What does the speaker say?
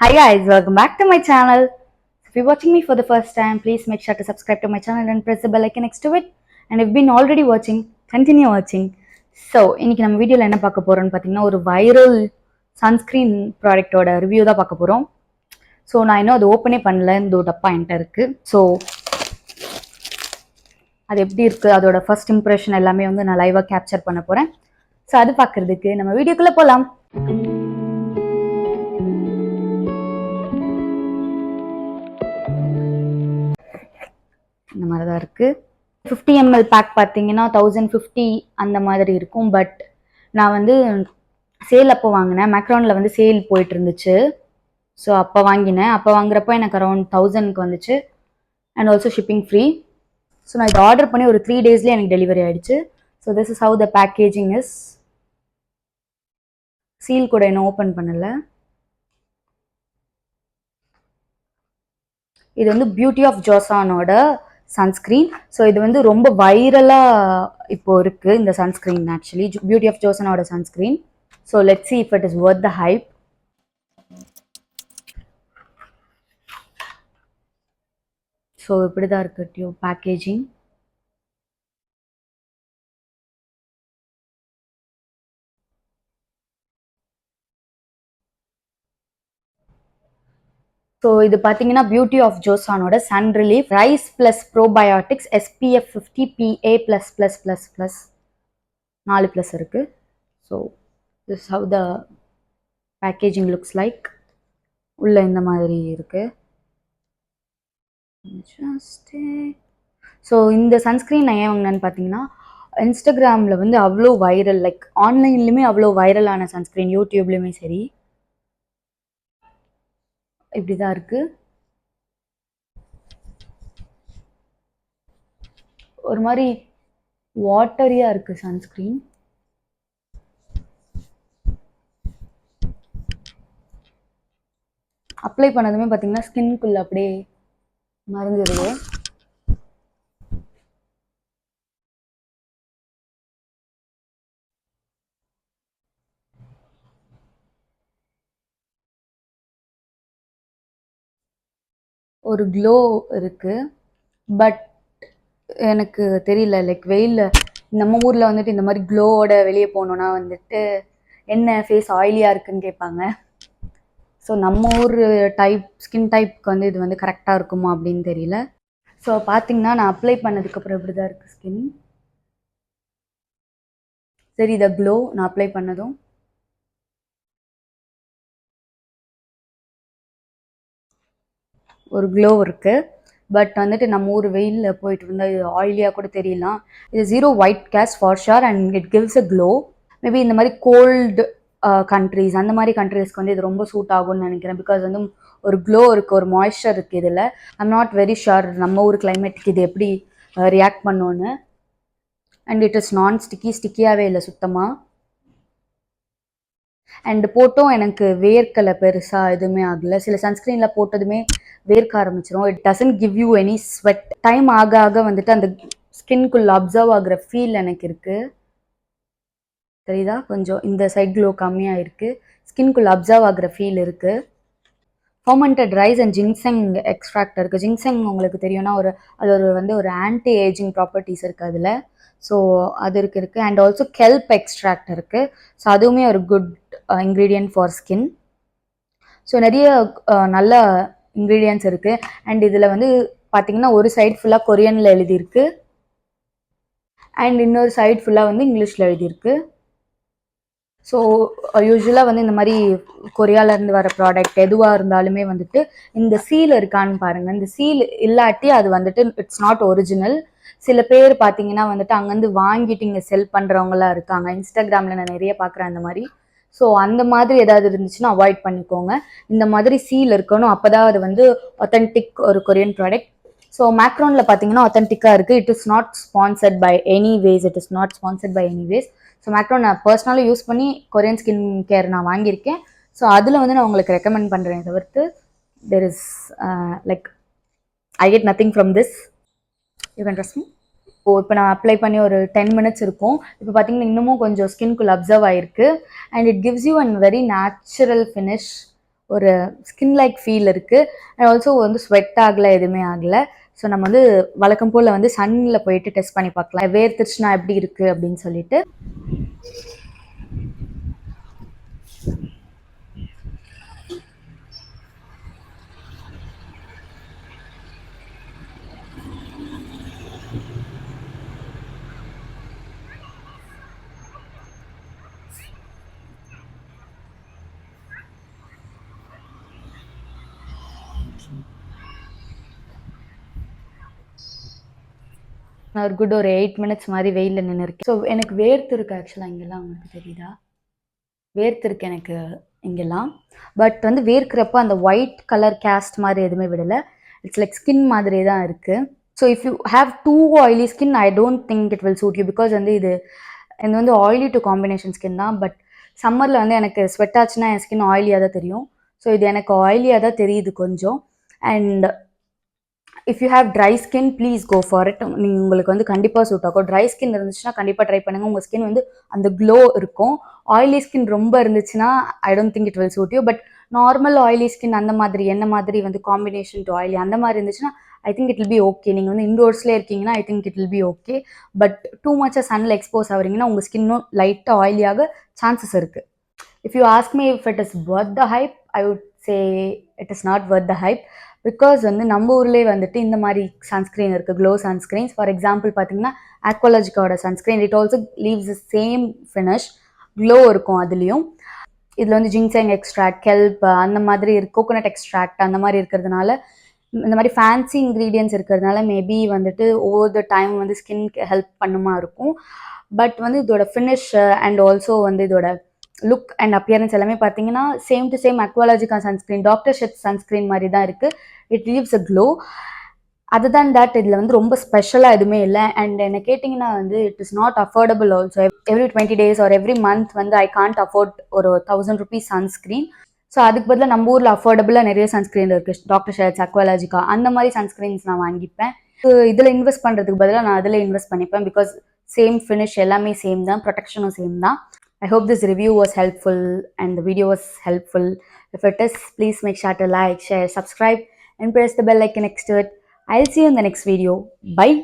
Hi guys, welcome back to my channel. If you're watching me for the first time, please make sure to subscribe to my channel and press the bell icon next to it. And if you've been already watching, continue watching. So, இன்னைக்கு நம்ம வீடியோல என்ன பார்க்க போறோம்னு பார்த்தீங்கன்னா ஒரு viral sunscreen ப்ராடக்ட்டோட review தான் பார்க்க போறோம். ஸோ நான் இன்னும் அது ஓப்பனே பண்ணல, இந்த டப்பா என்கிட்ட இருக்கு. ஸோ அது எப்படி இருக்கு, அதோட ஃபர்ஸ்ட் இம்ப்ரெஷன் எல்லாமே வந்து நான் லைவாக கேப்சர் பண்ண போறேன். ஸோ அது பார்க்கறதுக்கு நம்ம வீடியோக்குள்ள போகலாம். இந்த மாதிரி தான் இருக்குது. 50 ml பேக் பார்த்தீங்கன்னா 1050 அந்த மாதிரி இருக்கும். பட் நான் வந்து சேல் அப்போ வாங்கினேன், மேக்ரானில் வந்து சேல் போயிட்டு இருந்துச்சு. ஸோ அப்போ வாங்கினேன். அப்போ வாங்குறப்போ எனக்கு அரௌண்ட் 1000க்கு வந்துச்சு and also shipping free. So நான் இதை ஆர்டர் பண்ணி ஒரு 3 daysலேயே எனக்கு டெலிவரி ஆகிடுச்சு. So this is how the packaging is. Seal கூட இன்னும் ஓப்பன் பண்ணலை. இது வந்து பியூட்டி ஆஃப் ஜோசானோட சன்ஸ்கிரீன். ஸோ இது வந்து ரொம்ப வைரலாக இப்போ இருக்குது இந்த சன்ஸ்கிரீன். ஆக்சுவலி பியூட்டி ஆஃப் ஜோசனோட sunscreen. So let's see if it is worth the hype. So இப்படி தான் இருக்கு டியூப் பேக்கேஜிங். ஸோ இது பார்த்தீங்கன்னா பியூட்டி ஆஃப் ஜோசானோட sun relief rice plus probiotics SPF 50 PA+++++. 4 plus இருக்கு. So this how the packaging looks like. உள்ள இந்த மாதிரி இருக்கு. ஸோ இந்த சன்ஸ்கிரீன் நான் ஏன் வாங்கினேன்னு பார்த்தீங்கன்னா, இன்ஸ்டாகிராமில் வந்து அவ்வளோ வைரல், லைக் ஆன்லைன்லையுமே அவ்வளோ வைரலான சன்ஸ்கிரீன், யூடியூப்லேயுமே சரி. இப்படி தான் இருக்கு. ஒரு மாதிரி வாட்டரியாக இருக்கு சன்ஸ்கிரீன். அப்ளை பண்ணதுமே பார்த்தீங்கன்னா ஸ்கின்குள்ள அப்படியே மறைஞ்சிருது. ஒரு க்ளோ இருக்கு. பட் எனக்கு தெரியல, லைக் வெயிலில் நம்ம ஊரில் வந்துட்டு இந்த மாதிரி க்ளோவோட வெளியே போனோன்னா வந்துட்டு என்ன ஃபேஸ் ஆயிலியாக இருக்குன்னு கேட்பாங்க. ஸோ நம்ம ஊர் ஸ்கின் டைப்க்கு வந்து இது வந்து கரெக்டாக இருக்குமா அப்படின்னு தெரியல. ஸோ பார்த்தீங்கன்னா நான் அப்ளை பண்ணதுக்கப்புறம் இப்படி தான் இருக்குது ஸ்கின். சரி, இதை க்ளோ நான் அப்ளை பண்ணதும் ஒரு க்ளோ இருக்குது. பட் வந்துட்டு நம்ம ஊர் வெயிலில் போயிட்டு இருந்தால் இது ஆயிலியாக கூட தெரியலாம். இது 0 white cast for sure and it gives a glow. Maybe இந்த மாதிரி கோல்டு கண்ட்ரீஸ், அந்த மாதிரி கண்ட்ரீஸ்க்கு வந்து இது ரொம்ப சூட் ஆகும்னு நினைக்கிறேன். பிகாஸ் வந்து ஒரு க்ளோ இருக்குது, ஒரு மாய்ஸ்சர் இருக்குது இதில். ஐம் நாட் வெரி ஷுர் நம்ம ஊர் கிளைமேட்டுக்கு இது எப்படி ரியாக்ட் பண்ணோன்னு. அண்ட் இட் இஸ் நான் ஸ்டிக்கியாகவே இல்லை சுத்தமாக. அண்ட் போட்டும் எனக்கு வேர்க்கலை பெருசாக எதுவுமே ஆகலை. சில சன்ஸ்க்ரீனில் போட்டதுமே வேர்க்க ஆரம்பிச்சிடும். It doesn't give you any sweat. Time ஆக ஆக வந்துட்டு அந்த ஸ்கின்குள்ளே அப்சர்வ் ஆகிற ஃபீல் எனக்கு இருக்குது. தெரியுதா, கொஞ்சம் இந்த சைட் க்ளோ கம்மியாக இருக்குது, ஸ்கின்குள்ளே அப்சர்வ் ஆகிற ஃபீல் இருக்குது. ஃபர்மெண்டட் ரைஸ் அண்ட் ஜின்செங் எக்ஸ்ட்ராக்ட் இருக்குது. ஜின்செங் உங்களுக்கு தெரியும்னா அது ஒரு ஆன்டி ஏஜிங் ப்ராப்பர்ட்டிஸ் இருக்குது அதில். ஸோ அது இருக்குது. அண்ட் ஆல்சோ கெல்ப் எக்ஸ்ட்ராக்ட் இருக்குது. ஸோ அதுவுமே ஒரு good ingredient for skin. So நிறைய நல்ல இன்க்ரீடியன்ட்ஸ் இருக்குது. அண்ட் இதில் வந்து பார்த்தீங்கன்னா ஒரு சைட் ஃபுல்லாக கொரியனில் எழுதியிருக்கு அண்ட் இன்னொரு சைட் ஃபுல்லாக வந்து இங்கிலீஷில் எழுதியிருக்கு. ஸோ யூஸ்வலாக வந்து இந்த மாதிரி கொரியாவிலேருந்து வர ப்ராடக்ட் எதுவாக இருந்தாலுமே வந்துட்டு இந்த சீல் இருக்கான்னு பாருங்கள். இந்த சீல் இல்லாட்டி அது வந்துட்டு இட்ஸ் நாட் ஒரிஜினல். சில பேர் பார்த்தீங்கன்னா வந்துட்டு அங்கேருந்து வாங்கிட்டு இங்கே செல் பண்ணுறவங்களாம் இருக்காங்க. இன்ஸ்டாகிராமில் நான் நிறைய பார்க்குறேன் அந்த மாதிரி. ஸோ அந்த மாதிரி ஏதாவது இருந்துச்சுன்னா அவாய்ட் பண்ணிக்கோங்க. இந்த மாதிரி சீல் இருக்கணும், அப்போ தான் அது வந்து ஒத்தன்டிக் ஒரு கொரியன் ப்ராடக்ட். ஸோ மேக்ரானில் பார்த்தீங்கன்னா ஒத்தன்டிக்காக இருக்குது. It is not sponsored by anyways. So Macaron நான் பர்சனலாக யூஸ் பண்ணி கொரியன் ஸ்கின் கேர் நான் வாங்கியிருக்கேன். ஸோ அதில் வந்து நான் உங்களுக்கு ரெக்கமெண்ட் பண்ணுறேன். தவிர்த்து there is like I get nothing from this. You can trust me. இப்போ நான் அப்ளை பண்ணி ஒரு 10 minutes இருக்கும். இப்போ பார்த்தீங்கன்னா இன்னமும் கொஞ்சம் ஸ்கின்குள்ளே அப்சர்வ் ஆகிருக்கு. And it gives you and very natural finish. ஒரு ஸ்கின் லைக் ஃபீல் இருக்குது. அண்ட் ஆல்சோ வந்து ஸ்வெட் ஆகலை, எதுவுமே ஆகலை. ஸோ நம்ம வந்து வழக்கம் போல் வந்து சன்னில் போயிட்டு டெஸ்ட் பண்ணி பார்க்கலாம் வேர்த்துருச்சுன்னா எப்படி இருக்குது அப்படின்னு சொல்லிட்டு. நான் ஒரு குட் ஒரு 8 மினிட்ஸ் மாதிரி வெயிலில் நின்று இருக்கேன். ஸோ எனக்கு வேர்த்து இருக்கு ஆக்சுவலாக, இங்கெல்லாம் உங்களுக்கு தெரியுதா? வேர்த்து இருக்கு எனக்கு இங்கெல்லாம். பட் வந்து வேர்க்கிறப்ப அந்த ஒயிட் கலர் கேஸ்ட் மாதிரி எதுவுமே விடலை. இட்ஸ் லைக் ஸ்கின் மாதிரி தான் இருக்குது. So if you have too oily skin I don't think it will suit you. Because வந்து இது வந்து ஆயிலி டு காம்பினேஷன் ஸ்கின் தான். பட் சம்மரில் வந்து எனக்கு ஸ்வெட் ஆச்சுன்னா என் ஸ்கின் ஆயிலியாக தான் தெரியும். ஸோ இது எனக்கு ஆயிலியாக தான் தெரியுது கொஞ்சம். And if you have dry skin please go for it. நீங்கள் உங்களுக்கு வந்து கண்டிப்பாக சூட் ஆகும். ட்ரை ஸ்கின் இருந்துச்சுன்னா கண்டிப்பாக ட்ரை பண்ணுங்கள். உங்கள் ஸ்கின் வந்து அந்த க்ளோ இருக்கும். ஆயிலி ஸ்கின் ரொம்ப இருந்துச்சுன்னா I don't think it will suit you. But normal oily skin அந்த மாதிரி என்ன மாதிரி வந்து காம்பினேஷன் டு ஆயிலி அந்த மாதிரி இருந்துச்சுன்னா I think it will be okay. நீங்கள் வந்து இன்டோர்ஸ்லேயே இருக்கீங்கன்னா I think it will be okay. But too மச்சாக சன்னில் எக்ஸ்போஸ் ஆகிறீங்கன்னா உங்கள் ஸ்கின்னும் லைட்டாக ஆயிலியாக சான்சஸ் இருக்குது. If you ask me if it is worth the hype, I would say it is not worth the hype. Because வந்து நம்ம ஊர்லேயே வந்துட்டு இந்த மாதிரி சன்ஸ்க்ரீன் இருக்குது, க்ளோ சன்ஸ்க்ரீன்ஸ். ஃபார் எக்ஸாம்பிள் பார்த்தீங்கன்னா ஆக்வாலஜிக்காவோட sunscreen, it also leaves the same finish, glow இருக்கும் அதுலேயும். இதில் வந்து ஜிங்செங் எக்ஸ்ட்ராக்ட், கெல்ப் அந்த மாதிரி கோகோனட் எக்ஸ்ட்ராக்ட் அந்த மாதிரி இருக்கிறதுனால, இந்த மாதிரி ஃபேன்சி இன்க்ரீடியன்ஸ் இருக்கிறதுனால மேபி வந்துட்டு ஓவர் த டைம் வந்து ஸ்கின்க்கு ஹெல்ப் பண்ணுமா இருக்கும். பட் வந்து இதோட ஃபினிஷ் அண்ட் ஆல்சோ வந்து இதோட லுக் அண்ட் அப்பியரன்ஸ் எல்லாமே பார்த்தீங்கன்னா same to same Aqualogica sunscreen, doctor Sheth sunscreen மாதிரி தான் இருக்குது. It leaves a glow. Other than that இதில் வந்து ரொம்ப ஸ்பெஷலாக எதுவுமே இல்லை. அண்ட் என்ன கேட்டிங்கன்னா வந்து it is not affordable also. Every 20 days or every month வந்து ஐ கான்ட் அஃபோர்ட் ஒரு 1000 rupees சன்ஸ்க்ரீன். ஸோ அதுக்கு பதிலாக நம்ம ஊரில் அஃபோர்டபுளாக நிறைய சன்ஸ்க்ரீன் இருக்குது, டாக்டர் ஷெட்ஸ், அக்வாலஜிக்கா அந்த மாதிரி சன்ஸ்க்ரீன்ஸ் நான் வாங்கிப்பேன். ஸோ இதில் இன்வெஸ்ட் பண்ணுறதுக்கு பதிலாக நான் அதில் இன்வெஸ்ட் பண்ணிப்பேன். பிகாஸ் சேம் ஃபினிஷ் எல்லாமே சேம் தான், ப்ரொடெக்ஷனும் சேம் தான். I hope this review was helpful and the video was helpful. If it is, please make sure to like, share, subscribe and press the bell icon next to it. I'll see you in the next video. Bye.